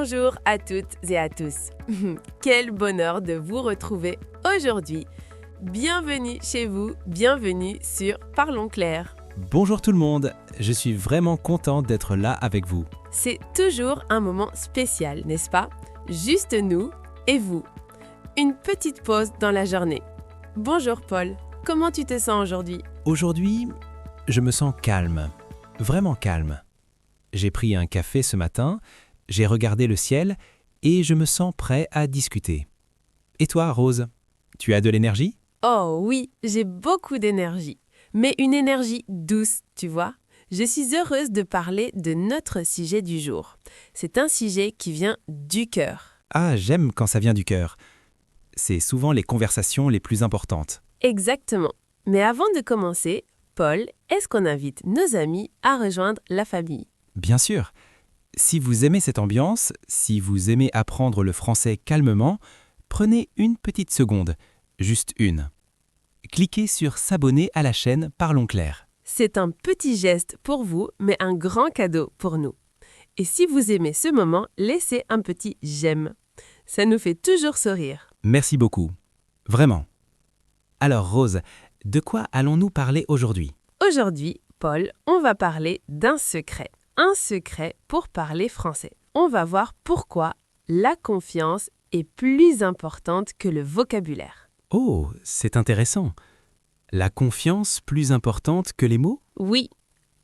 Bonjour à toutes et à tous. Quel bonheur de vous retrouver aujourd'hui. Bienvenue chez vous, bienvenue sur Parlons Clair. Bonjour tout le monde, je suis vraiment content d'être là avec vous. C'est toujours un moment spécial, n'est-ce pas? Juste nous et vous. Une petite pause dans la journée. Bonjour Paul, comment tu te sens aujourd'hui? Aujourd'hui, je me sens calme, vraiment calme. J'ai pris un café ce matin, j'ai regardé le ciel et je me sens prêt à discuter. Et toi, Rose, tu as de l'énergie? Oh oui, j'ai beaucoup d'énergie, mais une énergie douce, tu vois. Je suis heureuse de parler de notre sujet du jour. C'est un sujet qui vient du cœur. Ah, j'aime quand ça vient du cœur. C'est souvent les conversations les plus importantes. Exactement. Mais avant de commencer, Paul, est-ce qu'on invite nos amis à rejoindre la famille? Bien sûr. Si vous aimez cette ambiance, si vous aimez apprendre le français calmement, prenez une petite seconde, juste une. Cliquez sur s'abonner à la chaîne Parlons Clair. C'est un petit geste pour vous, mais un grand cadeau pour nous. Et si vous aimez ce moment, laissez un petit j'aime. Ça nous fait toujours sourire. Merci beaucoup. Vraiment. Alors Rose, de quoi allons-nous parler aujourd'hui? Aujourd'hui, Paul, on va parler d'un secret. Un secret pour parler français. On va voir pourquoi la confiance est plus importante que le vocabulaire. Oh, c'est intéressant. La confiance plus importante que les mots? Oui,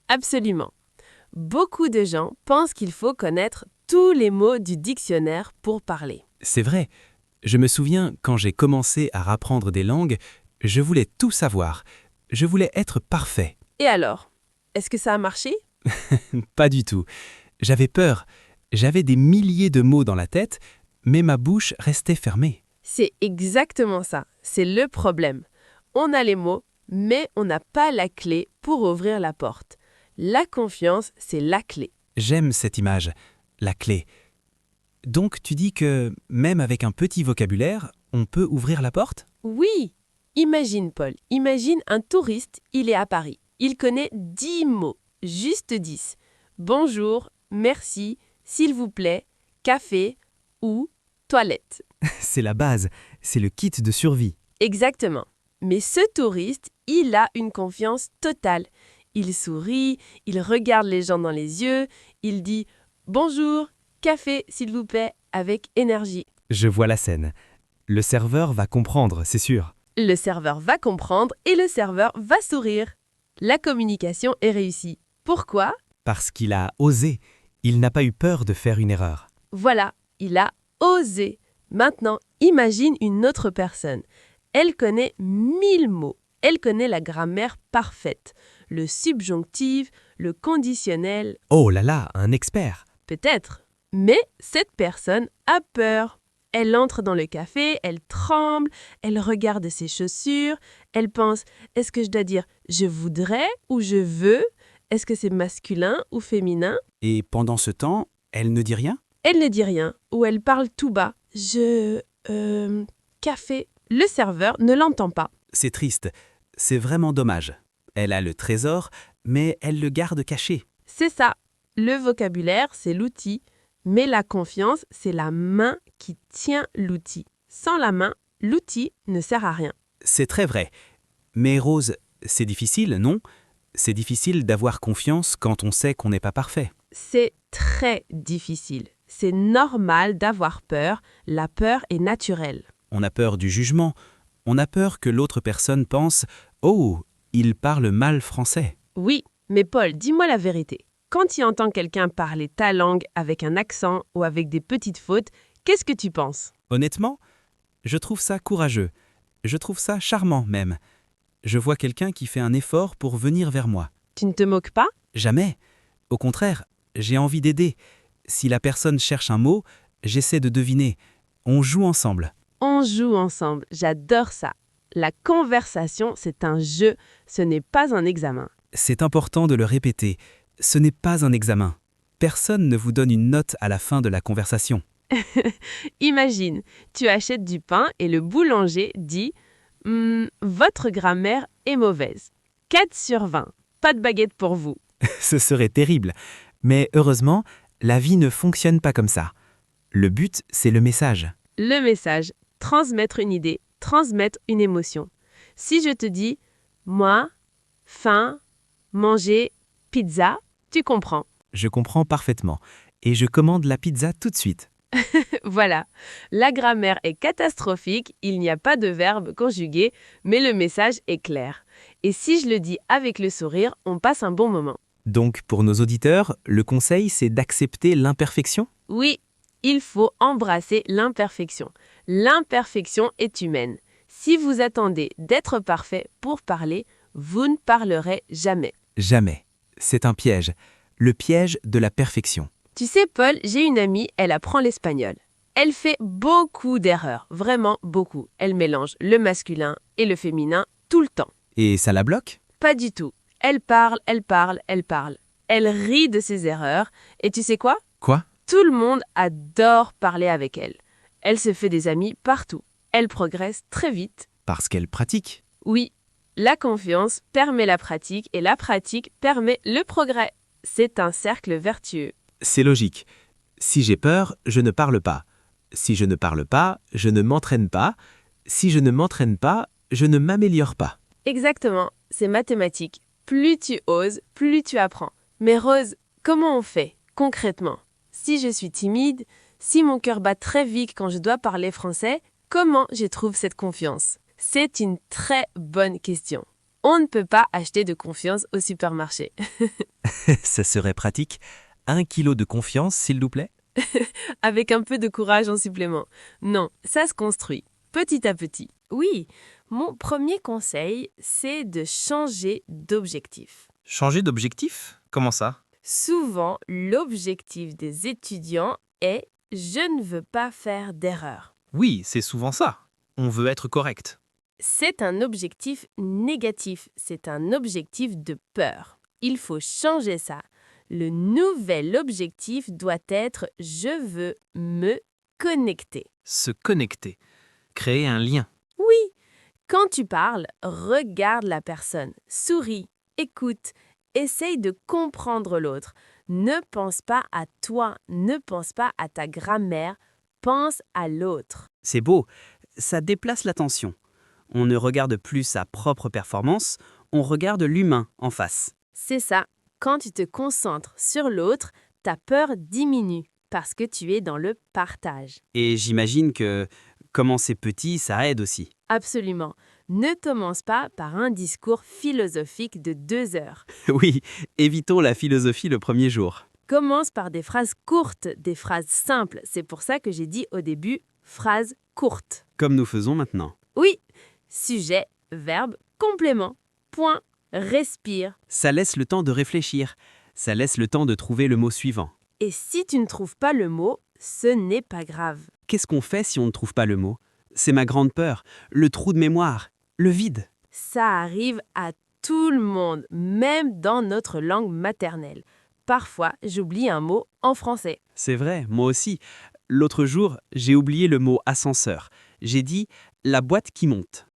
absolument. Beaucoup de gens pensent qu'il faut connaître tous les mots du dictionnaire pour parler. C'est vrai. Je me souviens, quand j'ai commencé à apprendre des langues, je voulais tout savoir. Je voulais être parfait. Et alors, est-ce que ça a marché? Pas du tout. J'avais peur. J'avais des milliers de mots dans la tête, mais ma bouche restait fermée. C'est exactement ça. C'est le problème. On a les mots, mais on n'a pas la clé pour ouvrir la porte. La confiance, c'est la clé. J'aime cette image, la clé. Donc tu dis que, même avec un petit vocabulaire, on peut ouvrir la porte? Oui! Imagine, Paul, imagine un touriste, il est à Paris. Il connaît 10 mots, juste 10. Bonjour, merci, s'il vous plaît, café ou toilette. C'est la base, c'est le kit de survie. Exactement. Mais ce touriste, il a une confiance totale. Il sourit, il regarde les gens dans les yeux, il dit « Bonjour, café, s'il vous plaît » avec énergie. Je vois la scène. Le serveur va comprendre, c'est sûr. Le serveur va comprendre et le serveur va sourire. La communication est réussie. Pourquoi? Parce qu'il a osé. Il n'a pas eu peur de faire une erreur. Voilà, il a osé. Maintenant, imagine une autre personne. Elle connaît 1000 mots. Elle connaît la grammaire parfaite, le subjonctif, le conditionnel. Oh là là, un expert! Peut-être. Mais cette personne a peur. Elle entre dans le café, elle tremble, elle regarde ses chaussures, elle pense « Est-ce que je dois dire « je voudrais » ou « je veux » Est-ce que c'est masculin ou féminin? Et pendant ce temps, elle ne dit rien? Elle ne dit rien ou elle parle tout bas. Café. Le serveur ne l'entend pas. C'est triste. C'est vraiment dommage. Elle a le trésor, mais elle le garde caché. C'est ça. Le vocabulaire, c'est l'outil. Mais la confiance, c'est la main qui tient l'outil. Sans la main, l'outil ne sert à rien. C'est très vrai. Mais Rose, c'est difficile, non? C'est difficile d'avoir confiance quand on sait qu'on n'est pas parfait. C'est très difficile. C'est normal d'avoir peur. La peur est naturelle. On a peur du jugement. On a peur que l'autre personne pense « Oh, il parle mal français ». Oui, mais Paul, dis-moi la vérité. Quand tu entends quelqu'un parler ta langue avec un accent ou avec des petites fautes, qu'est-ce que tu penses? Honnêtement, je trouve ça courageux. Je trouve ça charmant même. Je vois quelqu'un qui fait un effort pour venir vers moi. Tu ne te moques pas? Jamais. Au contraire, j'ai envie d'aider. Si la personne cherche un mot, j'essaie de deviner. On joue ensemble. On joue ensemble. J'adore ça. La conversation, c'est un jeu. Ce n'est pas un examen. C'est important de le répéter. Ce n'est pas un examen. Personne ne vous donne une note à la fin de la conversation. Imagine, tu achètes du pain et le boulanger dit « Votre grammaire est mauvaise. 4 sur 20. Pas de baguette pour vous. » Ce serait terrible. Mais heureusement, la vie ne fonctionne pas comme ça. Le but, c'est le message. Le message, transmettre une idée, transmettre une émotion. Si je te dis « moi, faim, manger, pizza », tu comprends. Je comprends parfaitement. Et je commande la pizza tout de suite. Voilà, la grammaire est catastrophique, il n'y a pas de verbe conjugué, mais le message est clair. Et si je le dis avec le sourire, on passe un bon moment. Donc, pour nos auditeurs, le conseil, c'est d'accepter l'imperfection? Oui, il faut embrasser l'imperfection. L'imperfection est humaine. Si vous attendez d'être parfait pour parler, vous ne parlerez jamais. Jamais. C'est un piège. Le piège de la perfection. Tu sais, Paul, j'ai une amie, elle apprend l'espagnol. Elle fait beaucoup d'erreurs, vraiment beaucoup. Elle mélange le masculin et le féminin tout le temps. Et ça la bloque? Pas du tout. Elle parle, elle parle, elle parle. Elle rit de ses erreurs. Et tu sais quoi? Quoi? Tout le monde adore parler avec elle. Elle se fait des amis partout. Elle progresse très vite. Parce qu'elle pratique. Oui, la confiance permet la pratique et la pratique permet le progrès. C'est un cercle vertueux. C'est logique. Si j'ai peur, je ne parle pas. Si je ne parle pas, je ne m'entraîne pas. Si je ne m'entraîne pas, je ne m'améliore pas. Exactement, c'est mathématique. Plus tu oses, plus tu apprends. Mais Rose, comment on fait, concrètement? Si je suis timide, si mon cœur bat très vite quand je dois parler français, comment je trouve cette confiance? C'est une très bonne question. On ne peut pas acheter de confiance au supermarché. Ça serait pratique. 1 kilo de confiance, s'il vous plaît? Avec un peu de courage en supplément. Non, ça se construit, petit à petit. Oui, mon premier conseil, c'est de changer d'objectif. Changer d'objectif? Comment ça? Souvent, l'objectif des étudiants est « je ne veux pas faire d'erreur Oui, c'est souvent ça. On veut être correct. ». C'est un objectif négatif, c'est un objectif de peur. Il faut changer ça. Le nouvel objectif doit être « je veux me connecter ». Se connecter. Créer un lien. Oui, quand tu parles, regarde la personne, souris, écoute, essaye de comprendre l'autre. Ne pense pas à toi, ne pense pas à ta grammaire, pense à l'autre. C'est beau, ça déplace l'attention. On ne regarde plus sa propre performance, on regarde l'humain en face. C'est ça, quand tu te concentres sur l'autre, ta peur diminue parce que tu es dans le partage. Et j'imagine que commencer petit, ça aide aussi. Absolument. Ne commence pas par un discours philosophique de 2 heures. Oui, évitons la philosophie le premier jour. Commence par des phrases courtes, des phrases simples. C'est pour ça que j'ai dit au début phrases courtes. Comme nous faisons maintenant. Oui, sujet, verbe, complément, point, respire. Ça laisse le temps de réfléchir. Ça laisse le temps de trouver le mot suivant. Et si tu ne trouves pas le mot, ce n'est pas grave. Qu'est-ce qu'on fait si on ne trouve pas le mot? C'est ma grande peur, le trou de mémoire, le vide. Ça arrive à tout le monde, même dans notre langue maternelle. Parfois, j'oublie un mot en français. C'est vrai, moi aussi. L'autre jour, j'ai oublié le mot ascenseur. J'ai dit « la boîte qui monte ».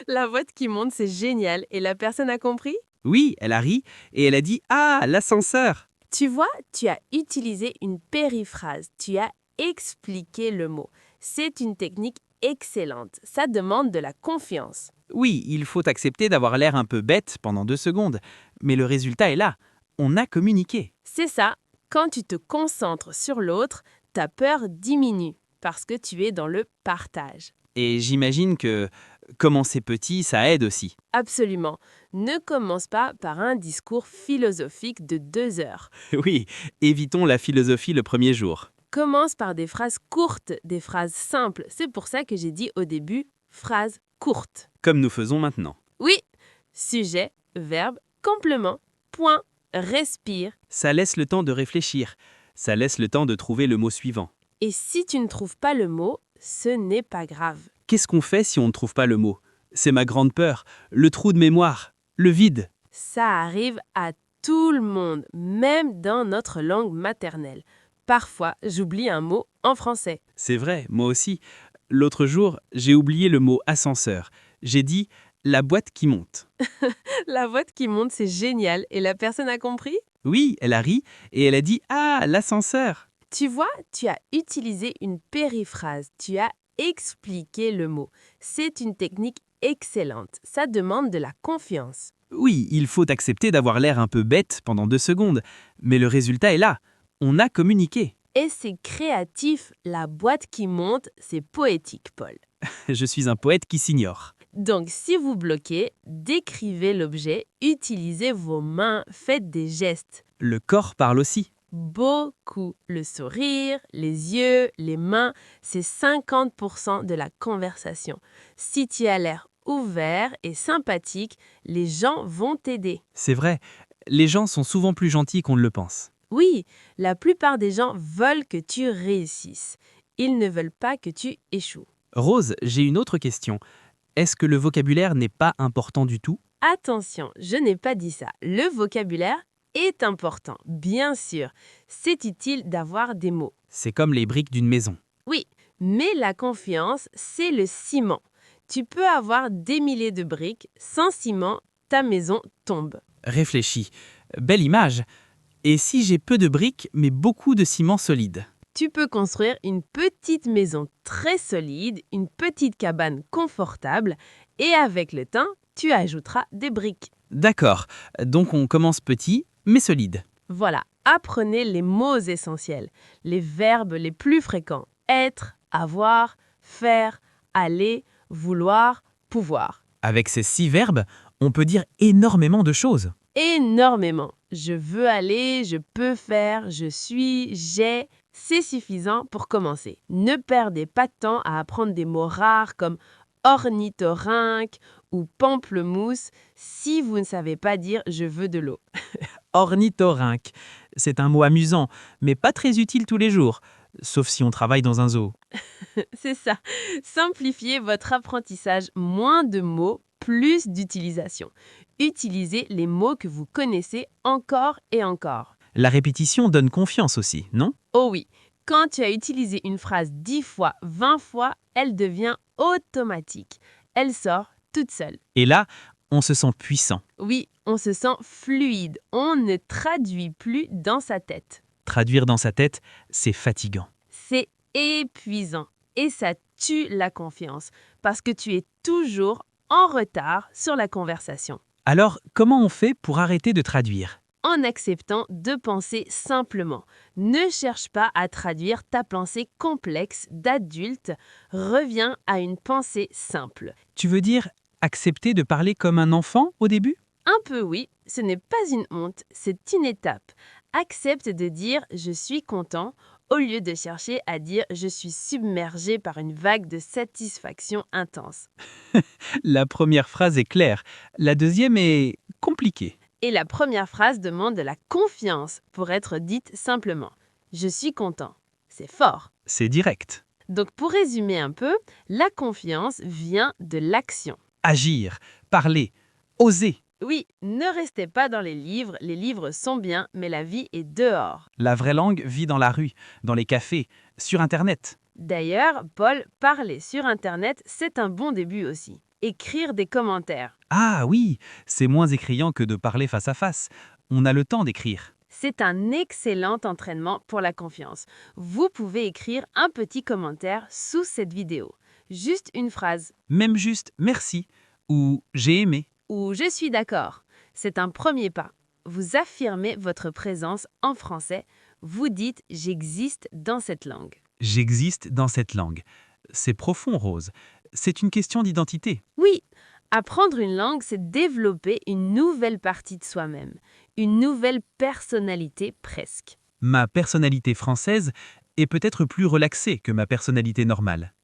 La boîte qui monte, c'est génial. Et la personne a compris? Oui, elle a ri et elle a dit « ah, l'ascenseur ». Tu vois, tu as utilisé une périphrase. Tu as expliqué le mot. C'est une technique excellente. Ça demande de la confiance. Oui, il faut accepter d'avoir l'air un peu bête pendant 2 secondes. Mais le résultat est là. On a communiqué. C'est ça. Quand tu te concentres sur l'autre, ta peur diminue parce que tu es dans le partage. Et j'imagine que commencer petit, ça aide aussi. Absolument. Ne commence pas par un discours philosophique de 2 heures. Oui, évitons la philosophie le premier jour. Commence par des phrases courtes, des phrases simples. C'est pour ça que j'ai dit au début phrases courtes. Comme nous faisons maintenant. Oui, sujet, verbe, complément, point, respire. Ça laisse le temps de réfléchir. Ça laisse le temps de trouver le mot suivant. Et si tu ne trouves pas le mot, ce n'est pas grave. Qu'est-ce qu'on fait si on ne trouve pas le mot? C'est ma grande peur, le trou de mémoire, le vide. Ça arrive à tout le monde, même dans notre langue maternelle. Parfois, j'oublie un mot en français. C'est vrai, moi aussi. L'autre jour, j'ai oublié le mot ascenseur. J'ai dit « la boîte qui monte ». La boîte qui monte, c'est génial. Et la personne a compris? Oui, elle a ri et elle a dit « ah, l'ascenseur ». Tu vois, tu as utilisé une périphrase, tu as expliqué le mot. C'est une technique excellente, ça demande de la confiance. Oui, il faut accepter d'avoir l'air un peu bête pendant 2 secondes, mais le résultat est là. On a communiqué. Et c'est créatif, la boîte qui monte, c'est poétique, Paul. Je suis un poète qui s'ignore. Donc, si vous bloquez, décrivez l'objet, utilisez vos mains, faites des gestes. Le corps parle aussi. Beaucoup. Le sourire, les yeux, les mains, c'est 50% de la conversation. Si tu as l'air ouvert et sympathique, les gens vont t'aider. C'est vrai, les gens sont souvent plus gentils qu'on ne le pense. Oui, la plupart des gens veulent que tu réussisses. Ils ne veulent pas que tu échoues. Rose, j'ai une autre question. Est-ce que le vocabulaire n'est pas important du tout? Attention, je n'ai pas dit ça. Le vocabulaire est important, bien sûr. C'est utile d'avoir des mots. C'est comme les briques d'une maison. Oui, mais la confiance, c'est le ciment. Tu peux avoir des milliers de briques, sans ciment, ta maison tombe. Réfléchis. Belle image. Et si j'ai peu de briques, mais beaucoup de ciment solide? Tu peux construire une petite maison très solide, une petite cabane confortable, et avec le temps, tu ajouteras des briques. D'accord. Donc on commence petit, mais solide. Voilà, apprenez les mots essentiels, les verbes les plus fréquents. Être, avoir, faire, aller, vouloir, pouvoir. Avec ces 6 verbes, on peut dire énormément de choses. Énormément. Je veux aller, je peux faire, je suis, j'ai. C'est suffisant pour commencer. Ne perdez pas de temps à apprendre des mots rares comme ornithorynque ou pamplemousse si vous ne savez pas dire je veux de l'eau. Ornithorynque. C'est un mot amusant, mais pas très utile tous les jours, sauf si on travaille dans un zoo. C'est ça. Simplifiez votre apprentissage. Moins de mots, plus d'utilisation. Utilisez les mots que vous connaissez encore et encore. La répétition donne confiance aussi, non? Oh oui, quand tu as utilisé une phrase 10 fois, 20 fois, elle devient automatique. Elle sort toute seule. Et là, on se sent puissant. Oui, on se sent fluide. On ne traduit plus dans sa tête. Traduire dans sa tête, c'est fatigant. C'est épuisant. Et ça tue la confiance parce que tu es toujours en retard sur la conversation. Alors, comment on fait pour arrêter de traduire? En acceptant de penser simplement. Ne cherche pas à traduire ta pensée complexe d'adulte. Reviens à une pensée simple. Tu veux dire accepter de parler comme un enfant au début? Un peu oui, ce n'est pas une honte, c'est une étape. Accepte de dire « je suis content » au lieu de chercher à dire « je suis submergé par une vague de satisfaction intense ». La première phrase est claire, la deuxième est compliquée. Et la première phrase demande de la confiance pour être dite simplement. Je suis content. C'est fort. C'est direct. Donc pour résumer un peu, la confiance vient de l'action. Agir, parler, oser. Oui, ne restez pas dans les livres sont bien, mais la vie est dehors. La vraie langue vit dans la rue, dans les cafés, sur Internet. D'ailleurs, Paul, parler sur Internet, c'est un bon début aussi. Écrire des commentaires. Ah oui, c'est moins écriant que de parler face à face. On a le temps d'écrire. C'est un excellent entraînement pour la confiance. Vous pouvez écrire un petit commentaire sous cette vidéo. Juste une phrase. Même juste merci ou j'ai aimé. Ou je suis d'accord. C'est un premier pas. Vous affirmez votre présence en français. Vous dites j'existe dans cette langue. J'existe dans cette langue. C'est profond, Rose. C'est une question d'identité. Oui, apprendre une langue, c'est développer une nouvelle partie de soi-même, une nouvelle personnalité presque. Ma personnalité française est peut-être plus relaxée que ma personnalité normale.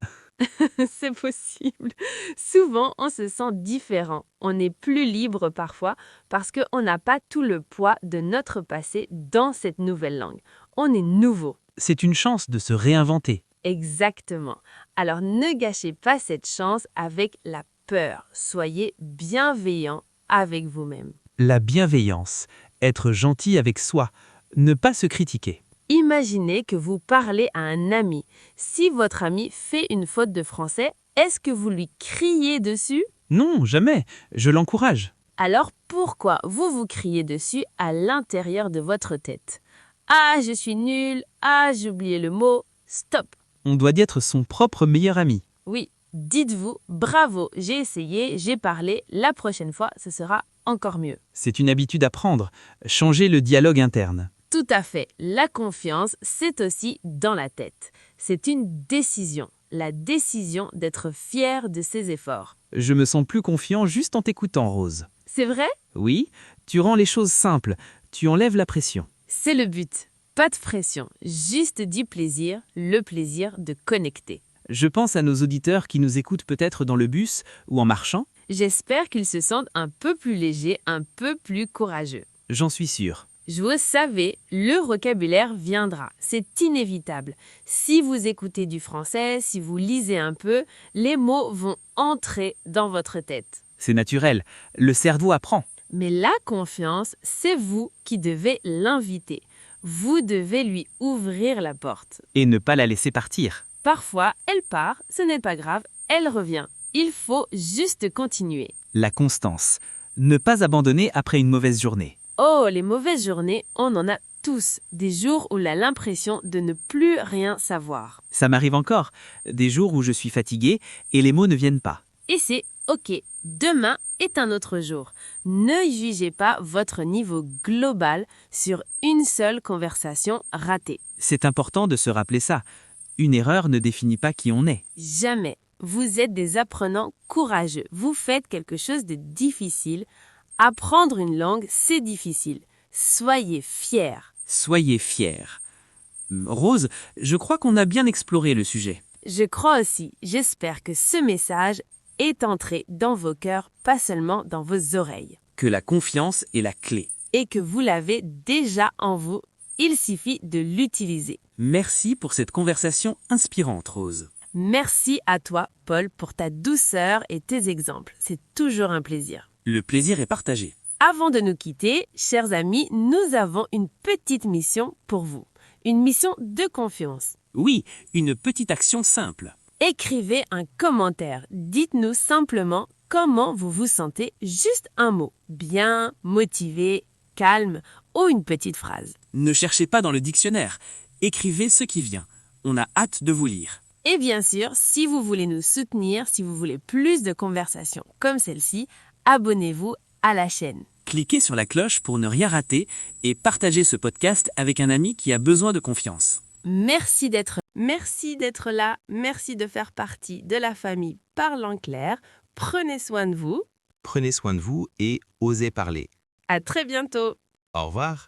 C'est possible. Souvent, on se sent différent. On est plus libre parfois parce qu'on n'a pas tout le poids de notre passé dans cette nouvelle langue. On est nouveau. C'est une chance de se réinventer. Exactement. Alors ne gâchez pas cette chance avec la peur. Soyez bienveillant avec vous-même. La bienveillance, être gentil avec soi, ne pas se critiquer. Imaginez que vous parlez à un ami. Si votre ami fait une faute de français, est-ce que vous lui criez dessus? Non, jamais. Je l'encourage. Alors pourquoi vous criez dessus à l'intérieur de votre tête? Ah, je suis nul. Ah, j'ai oublié le mot. Stop. On doit être son propre meilleur ami. Oui, dites-vous, bravo, j'ai essayé, j'ai parlé, la prochaine fois, ce sera encore mieux. C'est une habitude à prendre. Changer le dialogue interne. Tout à fait. La confiance, c'est aussi dans la tête. C'est une décision. La décision d'être fier de ses efforts. Je me sens plus confiant juste en t'écoutant, Rose. C'est vrai? Oui, tu rends les choses simples. Tu enlèves la pression. C'est le but. Pas de pression, juste du plaisir, le plaisir de connecter. Je pense à nos auditeurs qui nous écoutent peut-être dans le bus ou en marchant. J'espère qu'ils se sentent un peu plus légers, un peu plus courageux. J'en suis sûr. Vous savez, le vocabulaire viendra, c'est inévitable. Si vous écoutez du français, si vous lisez un peu, les mots vont entrer dans votre tête. C'est naturel. Le cerveau apprend. Mais la confiance, c'est vous qui devez l'inviter. Vous devez lui ouvrir la porte. Et ne pas la laisser partir. Parfois, elle part, ce n'est pas grave, elle revient. Il faut juste continuer. La constance. Ne pas abandonner après une mauvaise journée. Oh, les mauvaises journées, on en a tous. Des jours où on a l'impression de ne plus rien savoir. Ça m'arrive encore. Des jours où je suis fatigué et les mots ne viennent pas. Et c'est OK. Demain est un autre jour. Ne jugez pas votre niveau global sur une seule conversation ratée. C'est important de se rappeler ça. Une erreur ne définit pas qui on est. Jamais. Vous êtes des apprenants courageux. Vous faites quelque chose de difficile. Apprendre une langue, c'est difficile. Soyez fiers. Soyez fiers. Rose, je crois qu'on a bien exploré le sujet. Je crois aussi, j'espère que ce message est entré dans vos cœurs, pas seulement dans vos oreilles. Que la confiance est la clé. Et que vous l'avez déjà en vous. Il suffit de l'utiliser. Merci pour cette conversation inspirante, Rose. Merci à toi, Paul, pour ta douceur et tes exemples. C'est toujours un plaisir. Le plaisir est partagé. Avant de nous quitter, chers amis, nous avons une petite mission pour vous. Une mission de confiance. Oui, une petite action simple. Écrivez un commentaire. Dites-nous simplement comment vous vous sentez. Juste un mot. Bien, motivé, calme ou une petite phrase. Ne cherchez pas dans le dictionnaire. Écrivez ce qui vient. On a hâte de vous lire. Et bien sûr, si vous voulez nous soutenir, si vous voulez plus de conversations comme celle-ci, abonnez-vous à la chaîne. Cliquez sur la cloche pour ne rien rater et partagez ce podcast avec un ami qui a besoin de confiance. Merci d'être là, merci de faire partie de la famille Parlant Clair. Prenez soin de vous. Prenez soin de vous et osez parler. À très bientôt. Au revoir.